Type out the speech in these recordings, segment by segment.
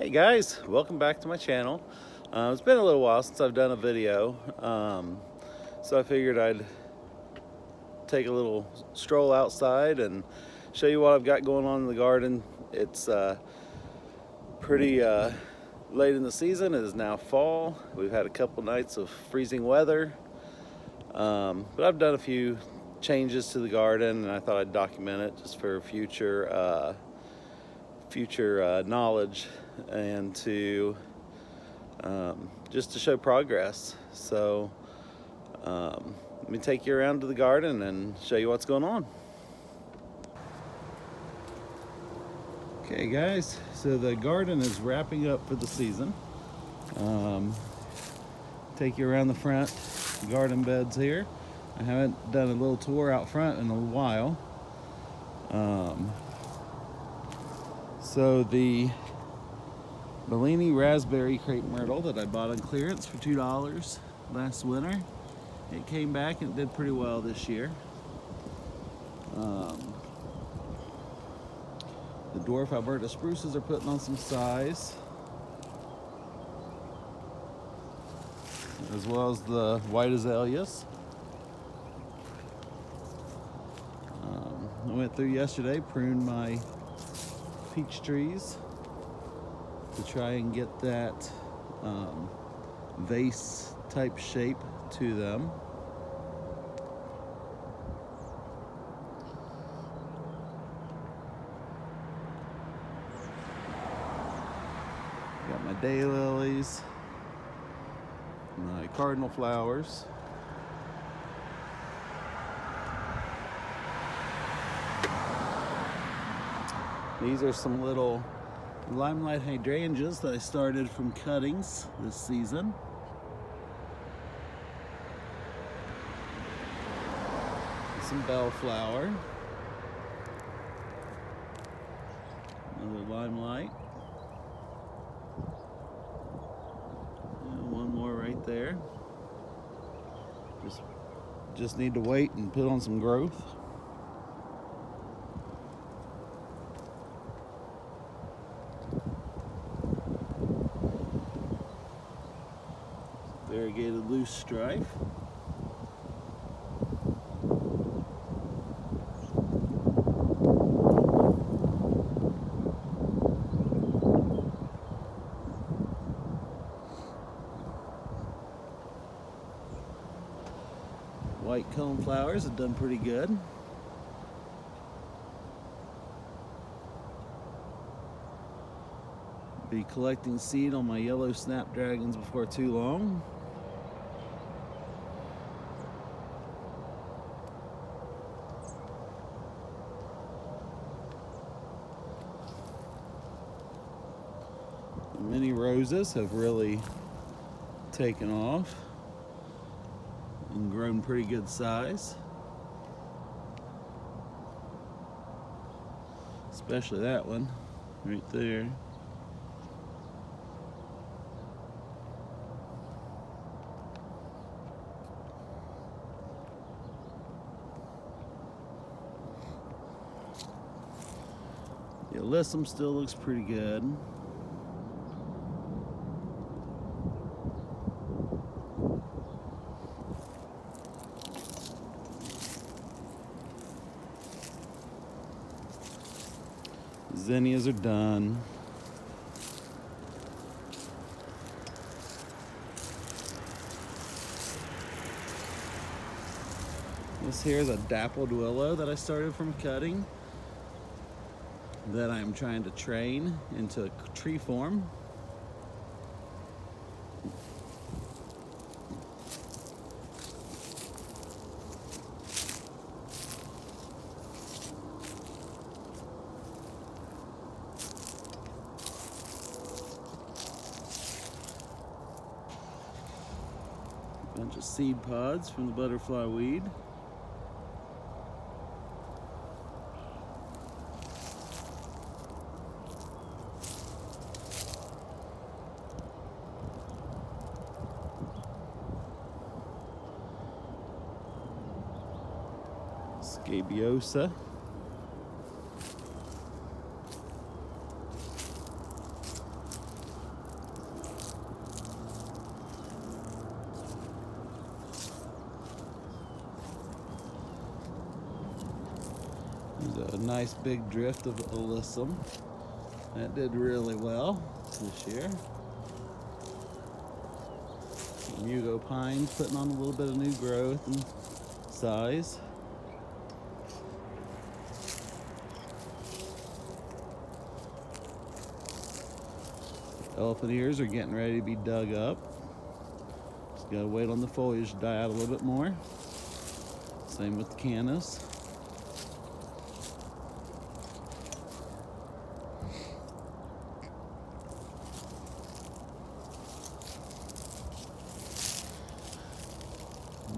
Hey guys, welcome back to my channel. It's been a little while since I've done a video, so I figured I'd take a little stroll outside and show you what I've got going on in the garden. It's pretty late in the season. It is now fall. We've had a couple nights of freezing weather, but I've done a few changes to the garden, and I thought I'd document it just for future knowledge and to just to show progress. So let me take you around to the garden and show you what's going on. Okay guys, so the garden is wrapping up for the season. Take you around the front garden beds here. I haven't done a little tour out front in a while. So the Bellini raspberry crepe myrtle that I bought on clearance for $2 last winter, it came back and did pretty well this year. The dwarf Alberta spruces are putting on some size, as well as the white azaleas. I went through yesterday, pruned my peach trees to try and get that vase type shape to them. Got my daylilies, my cardinal flowers. These are some little limelight hydrangeas that I started from cuttings this season. Some bellflower. Another limelight. And one more right there. Just need to wait and put on some growth. Variegated loose strife. White cone flowers have done pretty good. Be collecting seed on my yellow snapdragons before too long. The mini roses have really taken off and grown pretty good size. Especially that one right there. The alyssum still looks pretty good. Zinnias are done. This here is a dappled willow that I started from cutting that I'm trying to train into tree form. Bunch of seed pods from the butterfly weed. Scabiosa. There's a nice big drift of alyssum. That did really well this year. Mugo pine putting on a little bit of new growth and size. Elephant ears are getting ready to be dug up. Just gotta wait on the foliage to die out a little bit more. Same with the cannas.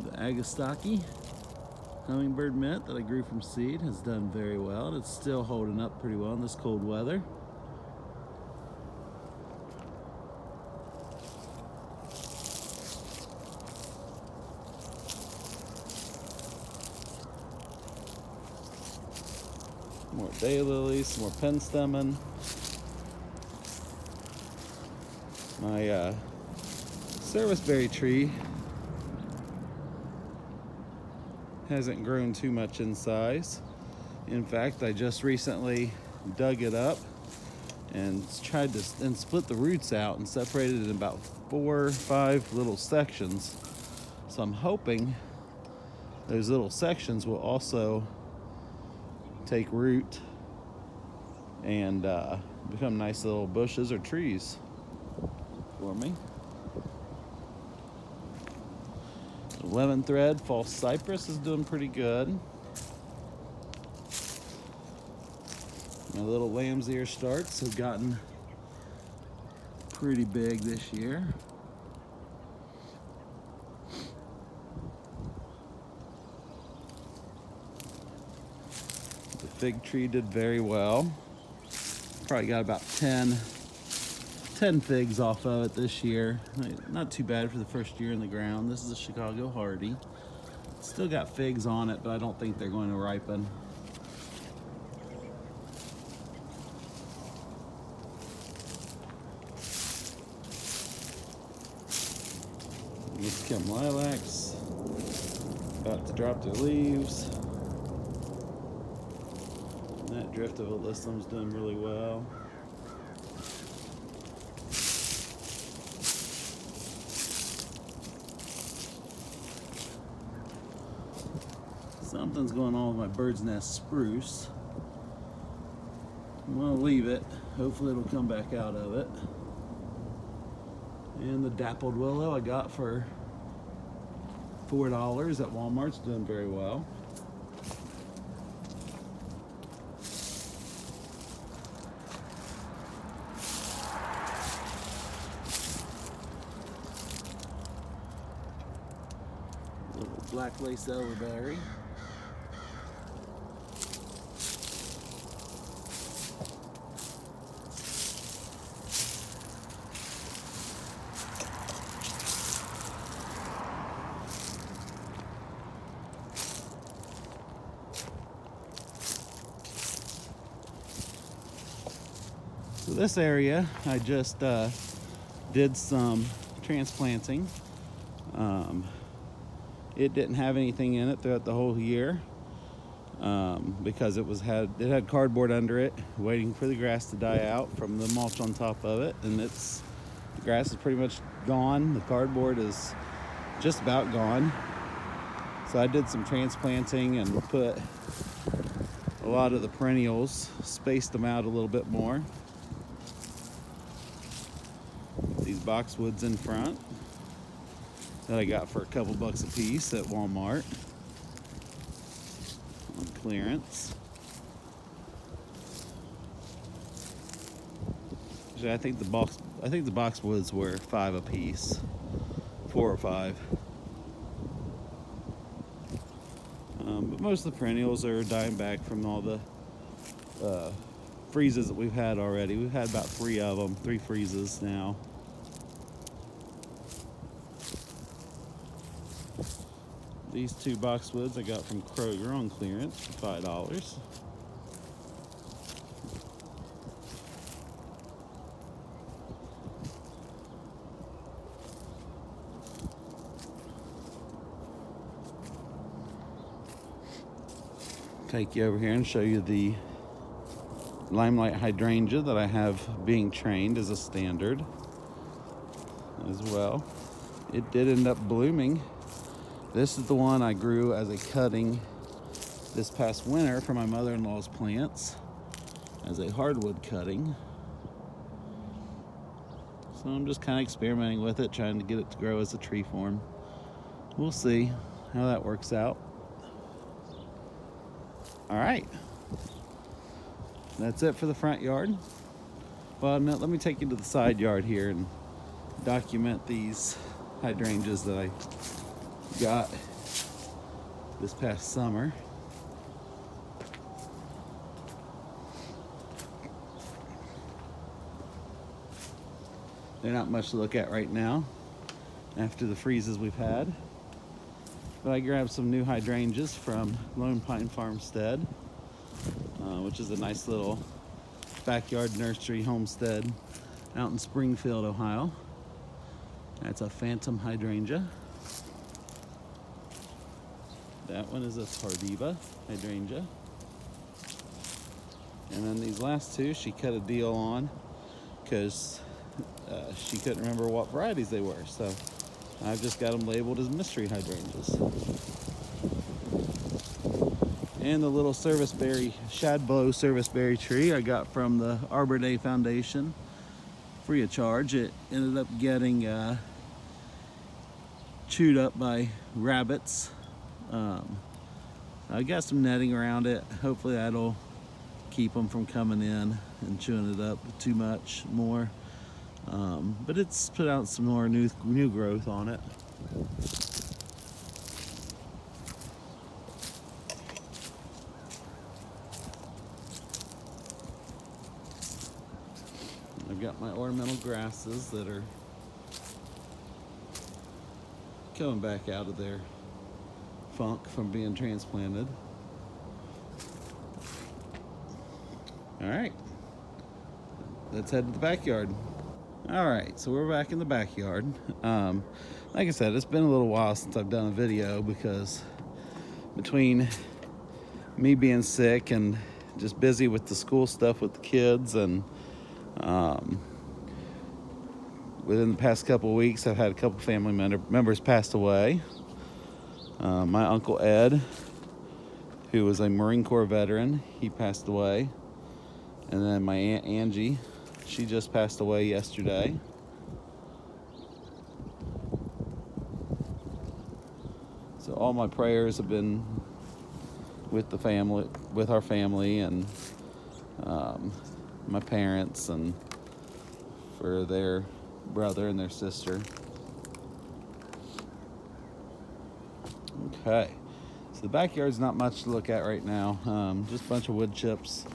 The Agastaki hummingbird mint that I grew from seed has done very well. It's still holding up pretty well in this cold weather. More daylilies, some more penstemon. My serviceberry tree hasn't grown too much in size. In fact, I just recently dug it up and tried to split the roots out and separated it in about 4 or 5 little sections. So I'm hoping those little sections will also take root and become nice little bushes or trees for me. Lemon thread false cypress is doing pretty good. My little lamb's ear starts have gotten pretty big this year. The fig tree did very well. Probably got about 10 figs off of it this year. Not too bad for the first year in the ground. This is a Chicago Hardy. Still got figs on it, but I don't think they're going to ripen. These Kim lilacs about to drop their leaves. That drift of alyssum's doing really well. Something's going on with my bird's nest spruce. I'm gonna leave it. Hopefully it'll come back out of it. And the dappled willow I got for $4 at Walmart's doing very well. Little black lace elderberry. So this area, I just did some transplanting. It didn't have anything in it throughout the whole year because it had cardboard under it, waiting for the grass to die out from the mulch on top of it, and the grass is pretty much gone. The cardboard is just about gone. So I did some transplanting and put a lot of the perennials, spaced them out a little bit more. These boxwoods in front that I got for a couple bucks a piece at Walmart on clearance. Actually, I think the boxwoods were $5 a piece, 4 or 5. But most of the perennials are dying back from all the freezes that we've had already. We've had about 3 of them, 3 freezes now. These 2 boxwoods I got from Kroger on clearance for $5. take you over here and show you the Limelight hydrangea that I have being trained as a standard as well. It did end up blooming. This is the one I grew as a cutting this past winter for my mother-in-law's plants as a hardwood cutting. So I'm just kind of experimenting with it, trying to get it to grow as a tree form. We'll see how that works out. All right, that's it for the front yard. Well, no, let me take you to the side yard here and document these hydrangeas that I got this past summer. They're not much to look at right now after the freezes we've had. But I grabbed some new hydrangeas from Lone Pine Farmstead, which is a nice little backyard nursery homestead out in Springfield, Ohio. That's a phantom hydrangea. That one is a tardiva hydrangea. And then these last two, she cut a deal on because she couldn't remember what varieties they were. So I've just got them labeled as mystery hydrangeas. And the little serviceberry, shadblow serviceberry tree I got from the Arbor Day Foundation, free of charge. It ended up getting chewed up by rabbits. I got some netting around it. Hopefully that'll keep them from coming in and chewing it up too much more. But it's put out some more new growth on it. I've got my ornamental grasses that are coming back out of their funk from being transplanted. All right, let's head to the backyard. All right, so we're back in the backyard. Like I said, it's been a little while since I've done a video because between me being sick and just busy with the school stuff with the kids, and within the past couple of weeks, I've had a couple family members pass away. My Uncle Ed, who was a Marine Corps veteran, he passed away. And then my Aunt Angie, she just passed away yesterday. So all my prayers have been with the family, with our family, and my parents, and for their brother and their sister. Okay, so the backyard's not much to look at right now. Just a bunch of wood chips.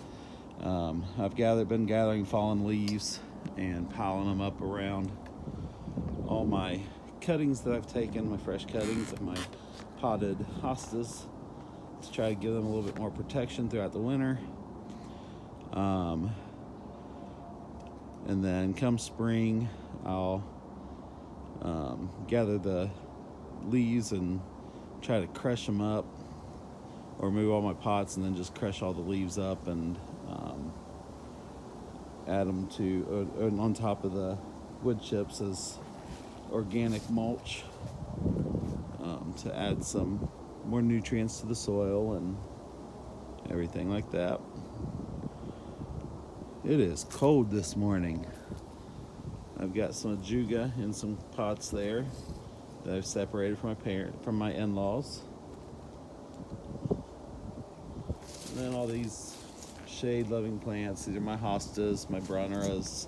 I've been gathering fallen leaves and piling them up around all my cuttings that I've taken, my fresh cuttings and my potted hostas, to try to give them a little bit more protection throughout the winter. And then come spring, I'll gather the leaves and try to crush them up, or remove all my pots and then just crush all the leaves up and add them to on top of the wood chips as organic mulch, to add some more nutrients to the soil and everything like that. It is cold this morning. I've got some ajuga in some pots there that I've separated from my in-laws. And then all these shade-loving plants. These are my hostas, my brunneras,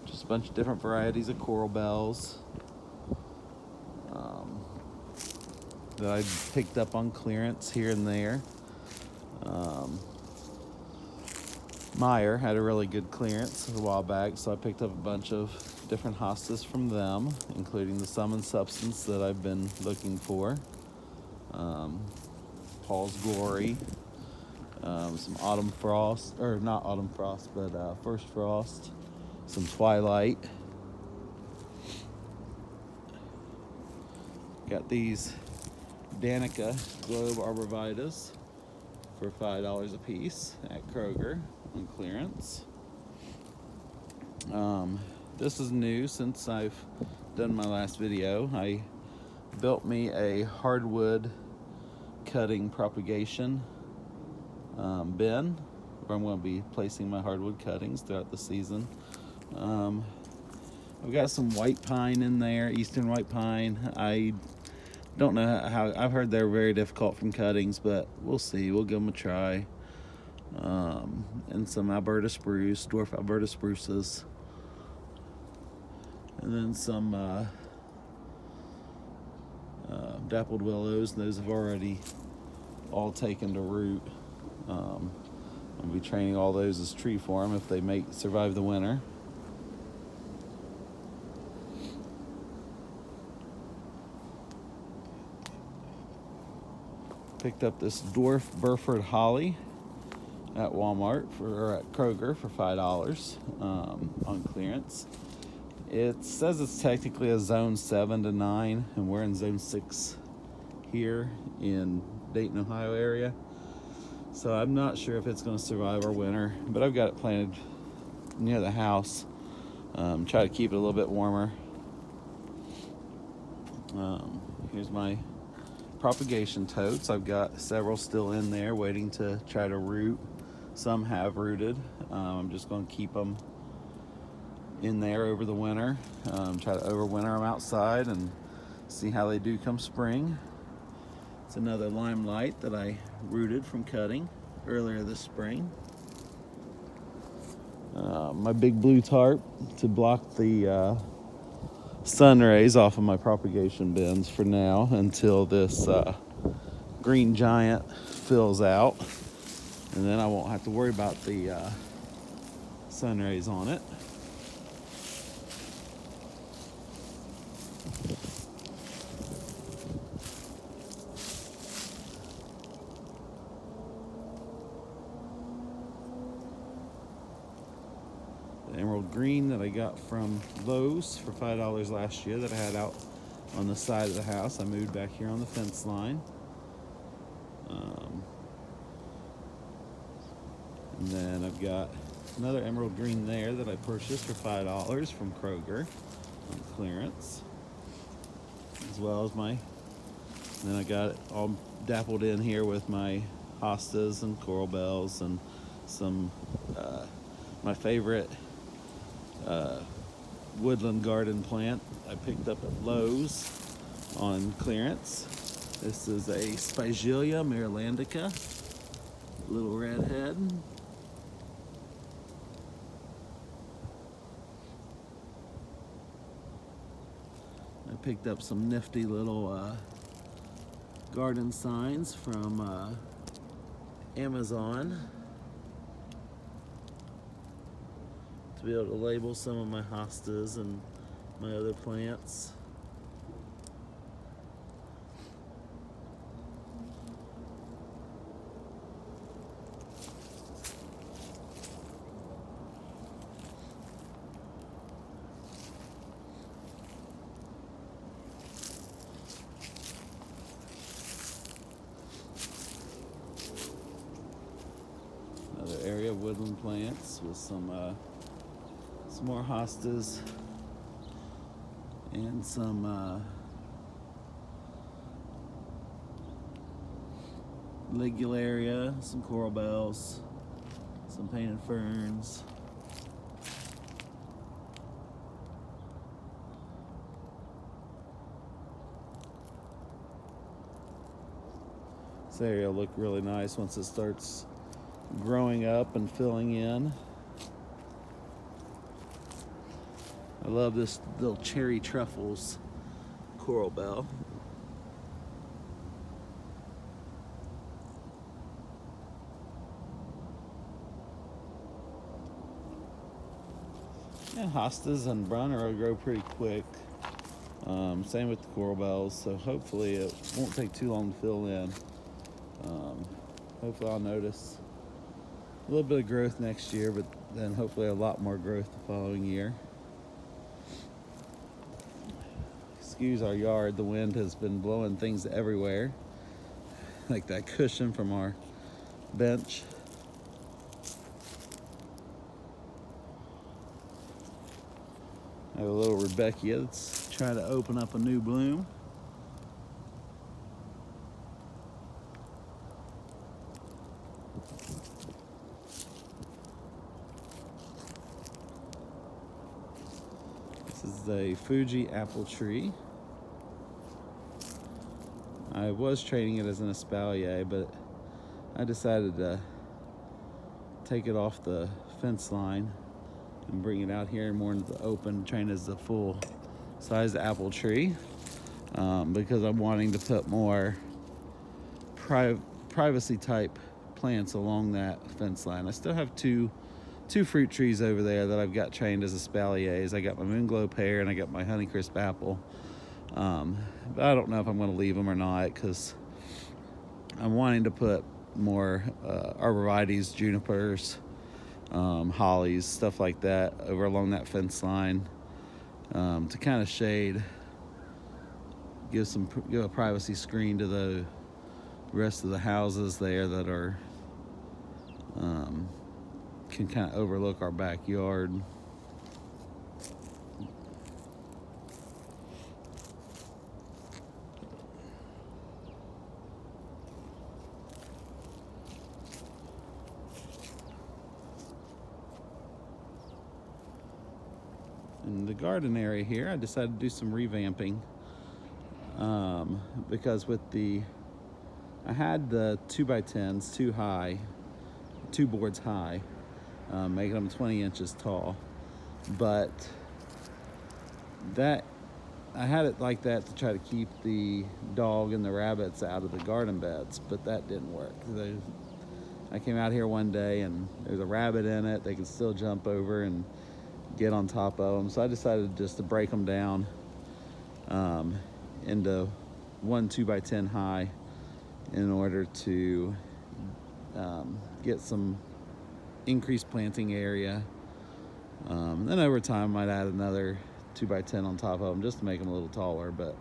just a bunch of different varieties of coral bells that I picked up on clearance here and there. Meyer had a really good clearance a while back, so I picked up a bunch of different hostas from them, including the Sum and Substance that I've been looking for, Paul's Glory, some Autumn Frost, or not Autumn Frost, but First Frost, some Twilight. Got these Danica Globe Arborvitaes for $5 a piece at Kroger on clearance. This is new since I've done my last video. I built me a hardwood cutting propagation bin where I'm going to be placing my hardwood cuttings throughout the season. I've got some white pine in there, eastern white pine. I don't know how, I've heard they're very difficult from cuttings, but we'll see. We'll give them a try. And some Alberta spruce, dwarf Alberta spruces. And then some dappled willows. Those have already all taken to root. I'll be training all those as tree form if they survive the winter. Picked up this dwarf Burford holly at Walmart or at Kroger for $5 on clearance. It says it's technically a zone 7 to 9, and we're in zone 6 here in Dayton, Ohio area. So I'm not sure if it's going to survive our winter, but I've got it planted near the house. Try to keep it a little bit warmer. Here's my propagation totes. I've got several still in there waiting to try to root. Some have rooted. I'm just going to keep them in there over the winter. Try to overwinter them outside and see how they do come spring. It's another limelight that I rooted from cutting earlier this spring. My big blue tarp to block the sun rays off of my propagation bins for now until this green giant fills out, and then I won't have to worry about the sun rays on it. The emerald green that I got from Lowe's for $5 last year that I had out on the side of the house. I moved back here on the fence line. And then I've got another emerald green there that I purchased for $5 from Kroger on clearance. As well as then I got it all dappled in here with my hostas and coral bells and some, my favorite woodland garden plant I picked up at Lowe's on clearance. This is a Spigelia Marylandica, little redhead. I picked up some nifty little garden signs from Amazon to be able to label some of my hostas and my other plants. Another area of woodland plants with some more hostas and some ligularia, some coral bells, some painted ferns. This area will look really nice once it starts growing up and filling in. I love this little cherry truffles coral bell. Yeah, hostas and Brunner will grow pretty quick. Same with the coral bells, so hopefully it won't take too long to fill in. Hopefully I'll notice a little bit of growth next year, but then hopefully a lot more growth the following year. Excuse our yard, the wind has been blowing things everywhere. Like that cushion from our bench. I have a little Rudbeckia that's trying to open up a new bloom. This is a Fuji apple tree. I was trading it as an espalier, but I decided to take it off the fence line and bring it out here more into the open, train as a full size apple tree, because I'm wanting to put more privacy type plants along that fence line. I still have two fruit trees over there that I've got trained as espaliers. I got my Moonglow pear and I got my Honeycrisp apple. But I don't know if I'm going to leave them or not, because I'm wanting to put more arborvitaes, junipers, hollies, stuff like that over along that fence line, to kind of shade, give a privacy screen to the rest of the houses there that are can kind of overlook our backyard. In the garden area here, I decided to do some revamping, because I had the 2x10s too high, 2 boards high, making them 20 inches tall, but I had it like that to try to keep the dog and the rabbits out of the garden beds, but that didn't work. I came out here one day and there's a rabbit in it. They can still jump over and get on top of them, so I decided just to break them down into 1 2x10 high in order to get some increased planting area. Then over time I might add another 2x10 on top of them just to make them a little taller, but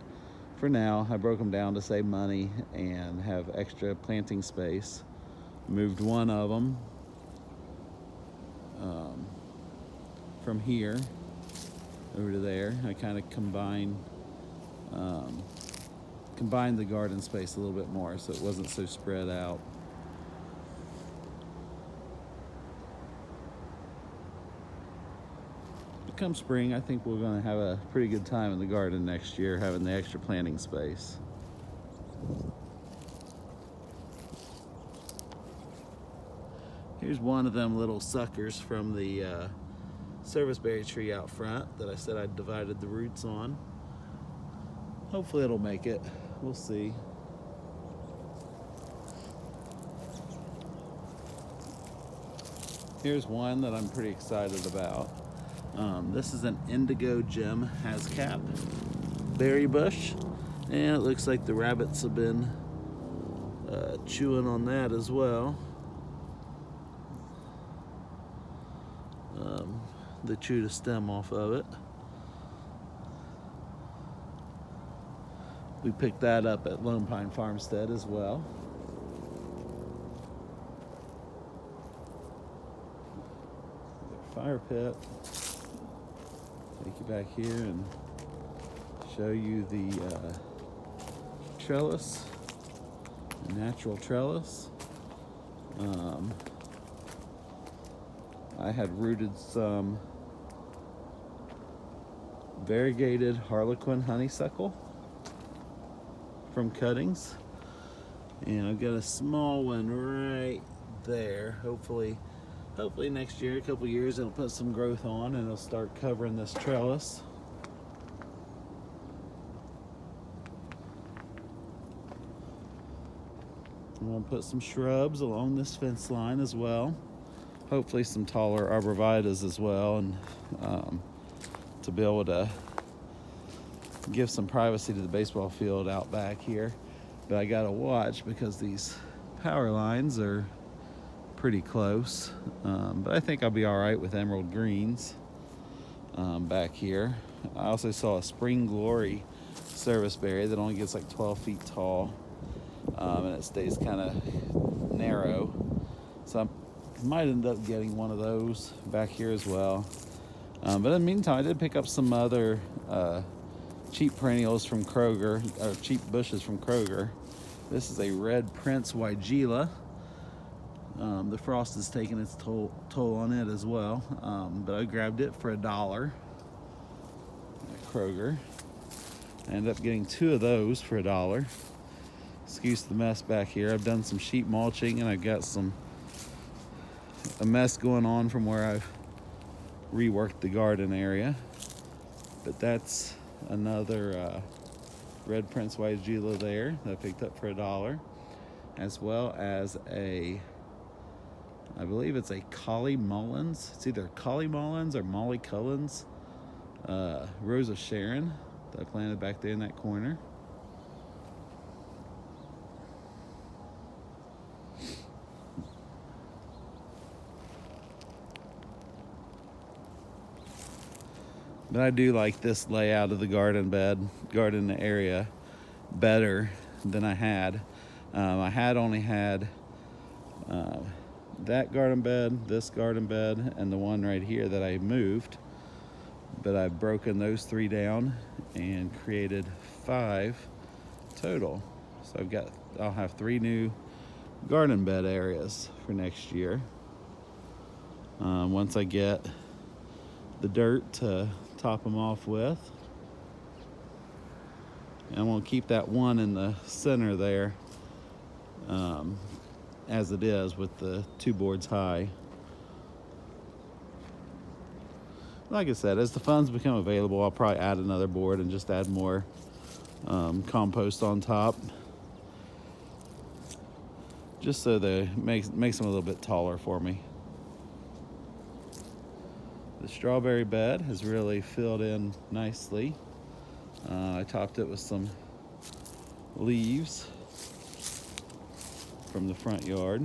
for now I broke them down to save money and have extra planting space. Moved one of them from here over to there. I kind of combined the garden space a little bit more so it wasn't so spread out. Come spring, I think we're going to have a pretty good time in the garden next year, having the extra planting space. Here's one of them little suckers from the serviceberry tree out front that I said I'd divided the roots on. Hopefully it'll make it. We'll see. Here's one that I'm pretty excited about. This is an Indigo Gem Hascap berry bush, and it looks like the rabbits have been chewing on that as well. They chewed a stem off of it. We picked that up at Lone Pine Farmstead as well. Fire pit. Take you back here and show you the trellis, natural trellis. I had rooted some variegated Harlequin honeysuckle from cuttings, and I've got a small one right there. Hopefully next year, a couple years, it'll put some growth on and it'll start covering this trellis. I'm going to put some shrubs along this fence line as well. Hopefully some taller arborvitaes as well, and to be able to give some privacy to the baseball field out back here. But I gotta watch because these power lines are pretty close. But I think I'll be all right with emerald greens back here. I also saw a Spring Glory serviceberry that only gets like 12 feet tall, and it stays kind of narrow. So I might end up getting one of those back here as well. But in the meantime, I did pick up some other cheap perennials from Kroger, or cheap bushes from Kroger. This is a red Prince Weigela. The frost is taking its toll on it as well, but I grabbed it for $1 at Kroger. I ended up getting 2 of those for $1. Excuse the mess back here. I've done some sheet mulching and I've got a mess going on from where I've reworked the garden area. But that's another red Prince Weigela there that I picked up for $1, as well as I believe it's a Collie Mullins. It's either Collie Mullins or Molly Cullens Rose of Sharon that I planted back there in that corner. But I do like this layout of the garden area better than I had. I had only had that garden bed, this garden bed, and the one right here that I moved. But I've broken those 3 down and created 5 total. So I'll have 3 new garden bed areas for next year. Once I get the dirt to top them off with. And I'm going to keep that one in the center there as it is with the 2 boards high. Like I said, as the funds become available, I'll probably add another board and just add more compost on top, just so that makes them a little bit taller for me. The strawberry bed has really filled in nicely. I topped it with some leaves from the front yard.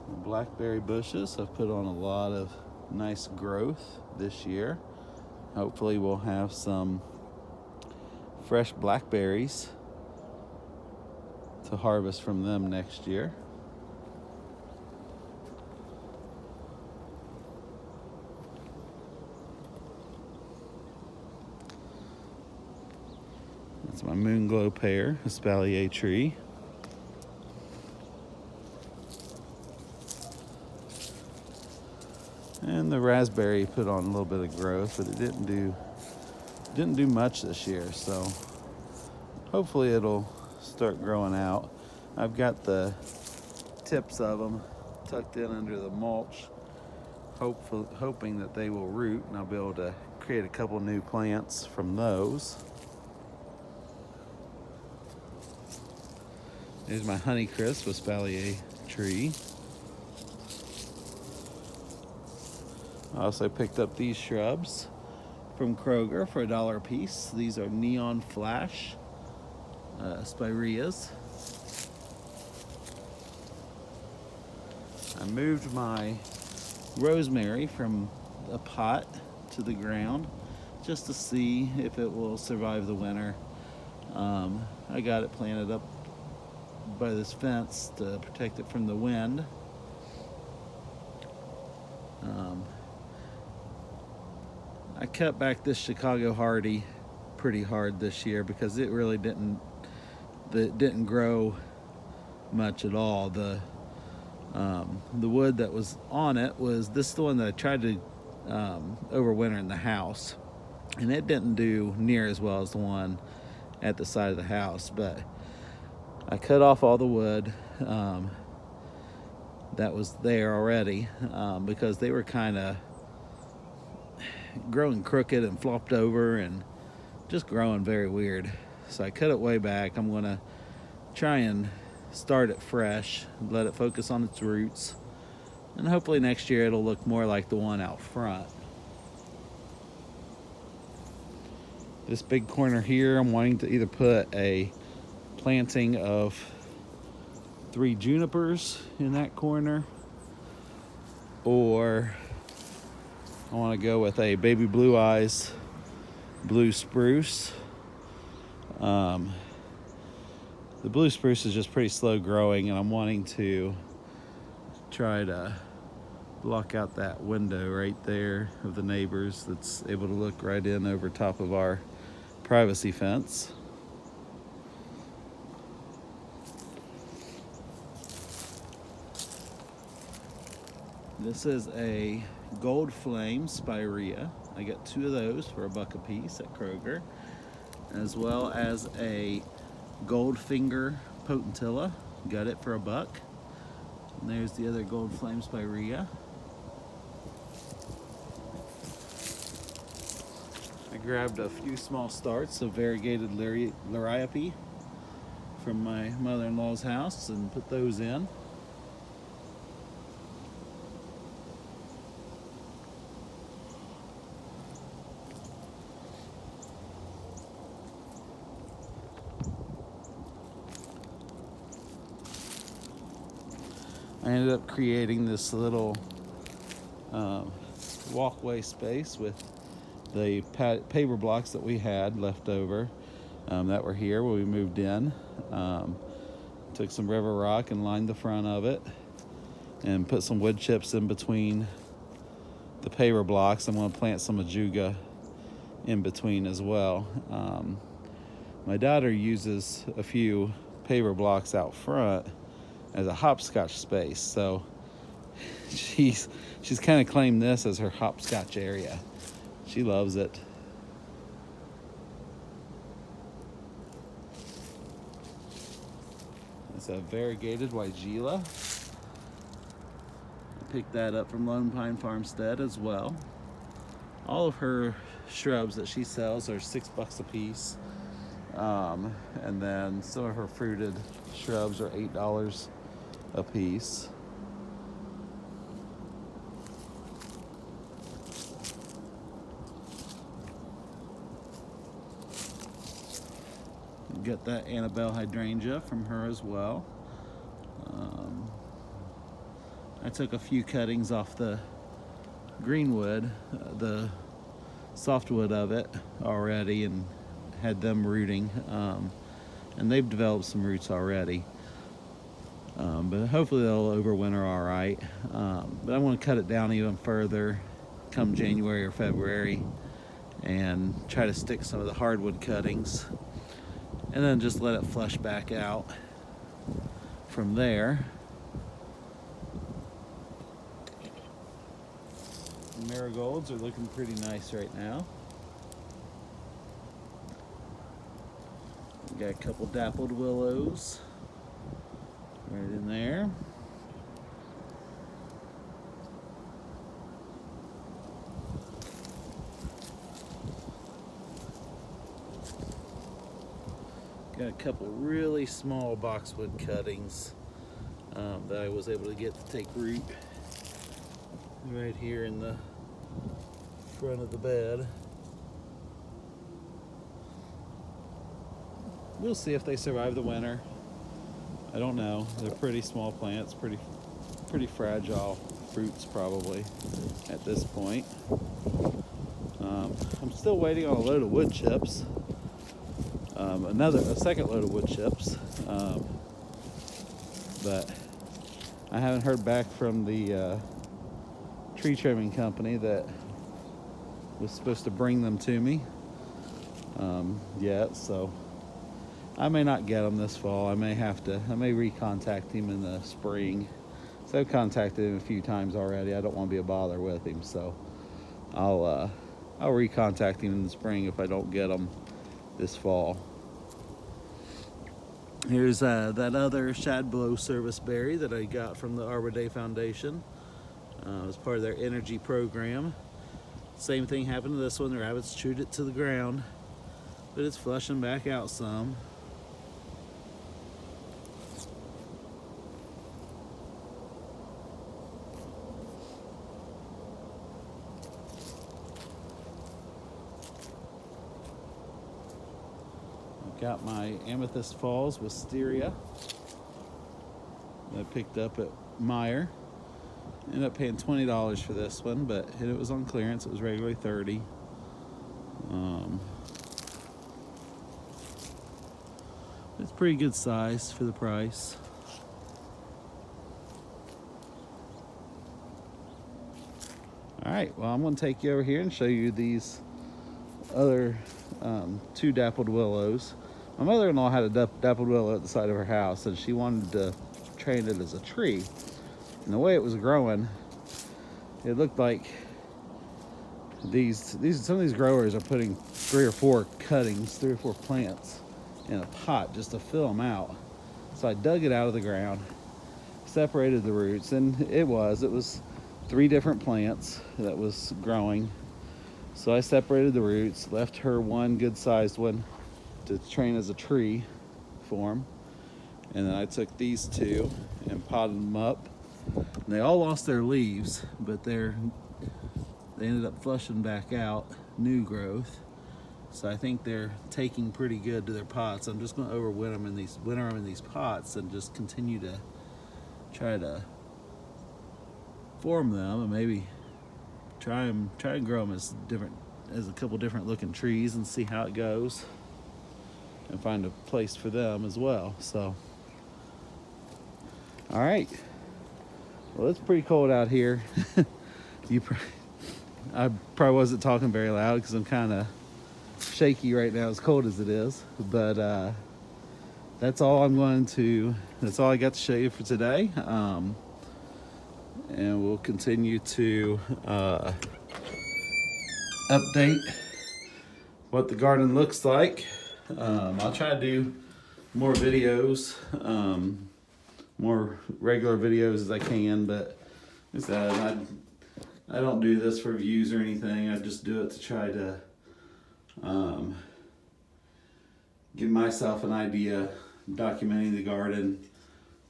The blackberry bushes have put on a lot of nice growth this year. Hopefully we'll have some fresh blackberries to harvest from them next year. That's my moonglow pear, espalier tree. And the raspberry put on a little bit of growth, but it didn't do much this year, so hopefully it'll start growing out. I've got the tips of them tucked in under the mulch, hoping that they will root and I'll be able to create a couple new plants from those. There's my Honeycrisp espalier tree. I also picked up these shrubs from Kroger for $1 a piece. These are Neon Flash spireas. I moved my rosemary from a pot to the ground just to see if it will survive the winter. I got it planted up by this fence to protect it from the wind. I cut back this Chicago Hardy pretty hard this year because it really didn't grow much at all. The wood that was on it was this is the one that I tried to overwinter in the house, and it didn't do near as well as the one at the side of the house. But I cut off all the wood that was there already because they were kind of growing crooked and flopped over and just growing very weird. So I cut it way back. I'm gonna try and start it fresh, let it focus on its roots, and hopefully next year it'll look more like the one out front. This big corner here, I'm wanting to either put a planting of 3 junipers in that corner, or I want to go with a baby blue eyes blue spruce. The blue spruce is just pretty slow growing, and I'm wanting to try to block out that window right there of the neighbors that's able to look right in over top of our privacy fence. This is a gold flame spirea. I got 2 of those for $1 a piece at Kroger, as well as a Goldfinger potentilla. Got it for $1. And there's the other gold flame spirea. I grabbed a few small starts of variegated liriope from my mother-in-law's house and put those in. I ended up creating this little walkway space with the paver blocks that we had left over that were here when we moved in. Took some river rock and lined the front of it and put some wood chips in between the paver blocks. I'm going to plant some ajuga in between as well. My daughter uses a few paver blocks out front as a hopscotch space, so she's kind of claimed this as her hopscotch area. She loves it. It's a variegated Weigela. I picked that up from Lone Pine Farmstead as well. All of her shrubs that she sells are $6 a piece. And then some of her fruited shrubs are $8 a piece. Get that Annabelle hydrangea from her as well. I took a few cuttings off the greenwood, the softwood of it already, and had them rooting, and they've developed some roots already. But hopefully they'll overwinter all right. But I want to cut it down even further come January or February and try to stick some of the hardwood cuttings and then just let it flush back out from there. The marigolds are looking pretty nice right now. We got a couple dappled willows right in there. Got a couple really small boxwood cuttings that I was able to get to take root right here in the front of the bed. We'll see if they survive the winter. I don't know. They're pretty small plants, pretty fragile fruits probably at this point. I'm still waiting on a load of wood chips. A second load of wood chips, but I haven't heard back from the tree trimming company that was supposed to bring them to me yet, so I may not get them this fall. I may recontact him in the spring. So I've contacted him a few times already. I don't want to be a bother with him, so I'll recontact him in the spring if I don't get them this fall. Here's that other Shadblow service berry that I got from the Arbor Day Foundation as part of their energy program. Same thing happened to this one. The rabbits chewed it to the ground, but it's flushing back out some. Got my Amethyst Falls wisteria. picked up at Meijer. Ended up paying $20 for this one, but it was on clearance. It was regularly $30. It's pretty good size for the price. Alright, well, I'm going to take you over here and show you these other two dappled willows. My mother-in-law had a dappled willow at the side of her house, and she wanted to train it as a tree. And the way it was growing, it looked like some of these growers are putting 3 or 4 cuttings, 3 or 4 plants in a pot just to fill them out. So I dug it out of the ground, separated the roots, and it was 3 different plants that was growing. So I separated the roots, left her one good-sized one to train as a tree form, and then I took these 2 and potted them up. And they all lost their leaves, but they ended up flushing back out new growth. So I think they're taking pretty good to their pots. I'm just going to winter them in these pots and just continue to try to form them, and maybe try and grow them as a couple different looking trees and see how it goes, and find a place for them as well. So, all right. Well, it's pretty cold out here. I probably wasn't talking very loud because I'm kind of shaky right now, as cold as it is. But that's all I got to show you for today. And we'll continue to update what the garden looks like. I'll try to do more videos, more regular videos as I can, but as I said, I don't do this for views or anything. I just do it to try to give myself an idea, documenting the garden,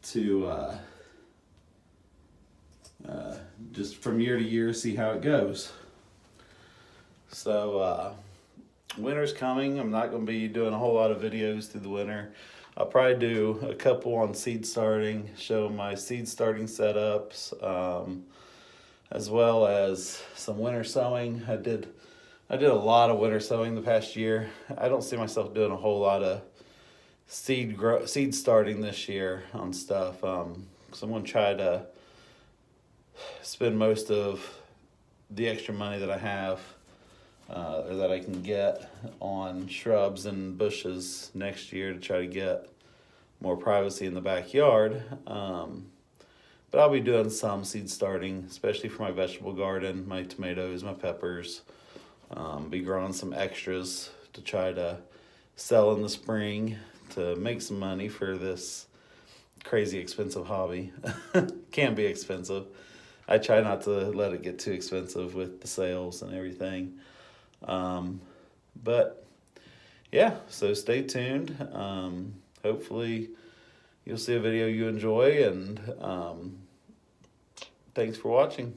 to just from year to year see how it goes. So winter's coming. I'm not going to be doing a whole lot of videos through the winter. I'll probably do a couple on seed starting, show my seed starting setups, as well as some winter sowing. I did a lot of winter sowing the past year. I don't see myself doing a whole lot of seed starting this year on stuff. So I'm going to try to spend most of the extra money that I have, or that I can get, on shrubs and bushes next year to try to get more privacy in the backyard. But I'll be doing some seed starting, especially for my vegetable garden, my tomatoes, my peppers. Be growing some extras to try to sell in the spring to make some money for this crazy expensive hobby. Can be expensive. I try not to let it get too expensive with the sales and everything. But yeah, so stay tuned. Hopefully you'll see a video you enjoy, and thanks for watching.